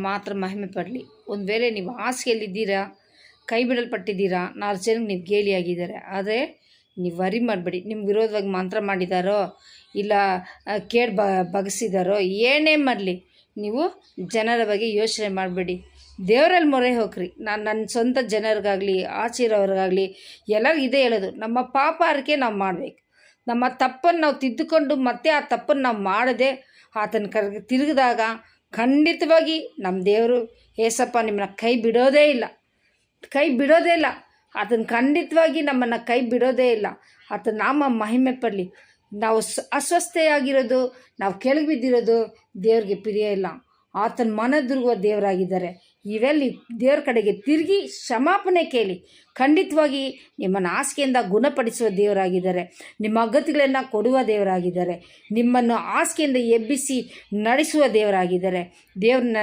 ಮಾತ್ರ ಮಹಿಮೆ ಪಡಲಿ. ಒಂದು ವೇಳೆ ನೀವು ಹಾಸಿಗೆಯಲ್ಲಿದ್ದೀರಾ, ಕೈ ಬಿಡಲ್ಪಟ್ಟಿದ್ದೀರಾ, 4 ಜನಕ್ಕೆ ನೀವು ಗೇಲಿಯಾಗಿದ್ದಾರೆ, ಆದರೆ ನೀವು ವರಿ ಮಾಡಬೇಡಿ. ನಿಮ್ಗೆ ವಿರೋಧವಾಗಿ ಮಂತ್ರ ಮಾಡಿದಾರೋ ಇಲ್ಲ ಬಗಸಿದಾರೋ ಏನೇ ಮಾಡಲಿ, ನೀವು ಜನರ ಬಗ್ಗೆ ಯೋಚನೆ ಮಾಡಬೇಡಿ. ದೇವರಲ್ಲಿ ಮೊರೆ ಹೋಗ್ರಿ. ನಾನು ನನ್ನ ಸ್ವಂತ ಜನರಿಗಾಗಲಿ ಆಚೆ ಇರೋರಿಗಾಗಲಿ ಎಲ್ಲ ಇದೇ ಹೇಳೋದು, ನಮ್ಮ ಪಾಪ ಅರಿಕೆ ನಾವು ಮಾಡಬೇಕು. ನಮ್ಮ ತಪ್ಪನ್ನು ನಾವು ತಿದ್ದುಕೊಂಡು ಮತ್ತೆ ಆ ತಪ್ಪನ್ನು ನಾವು ಮಾಡದೆ ಆತನ ತಿರುಗಿದಾಗ ಖಂಡಿತವಾಗಿ ನಮ್ಮ ದೇವರು ಏಸಪ್ಪ ನಿಮ್ಮನ್ನ ಕೈ ಬಿಡೋದೇ ಇಲ್ಲ, ಕೈ ಬಿಡೋದೇ ಇಲ್ಲ. ಆತನ ಖಂಡಿತವಾಗಿ ನಮ್ಮನ್ನು ಕೈ ಬಿಡೋದೇ ಇಲ್ಲ. ಆತನ ನಾಮ ಮಹಿಮೆ ಪಡಲಿ. ನಾವು ಅಸ್ವಸ್ಥೆಯಾಗಿರೋದು, ನಾವು ಕೆಳಗೆ ಬಿದ್ದಿರೋದು ದೇವ್ರಿಗೆ ಪ್ರಿಯ ಇಲ್ಲ. ಆತನ ಮನದುರುಗುವ ದೇವರಾಗಿದ್ದಾರೆ. ಇವೆಲ್ಲಿ ದೇವ್ರ ಕಡೆಗೆ ತಿರುಗಿ ಕ್ಷಮಾಪಣೆ ಕೇಳಿ. ಖಂಡಿತವಾಗಿ ನಿಮ್ಮನ್ನು ಹಾಸಿಗೆಯಿಂದ ಗುಣಪಡಿಸುವ ದೇವರಾಗಿದ್ದಾರೆ. ನಿಮ್ಮ ಅಗತ್ಯಗಳನ್ನು ಕೊಡುವ ದೇವರಾಗಿದ್ದಾರೆ. ನಿಮ್ಮನ್ನು ಹಾಸಿಗೆಯಿಂದ ಎಬ್ಬಿಸಿ ನಡೆಸುವ ದೇವರಾಗಿದ್ದಾರೆ. ದೇವ್ರನ್ನ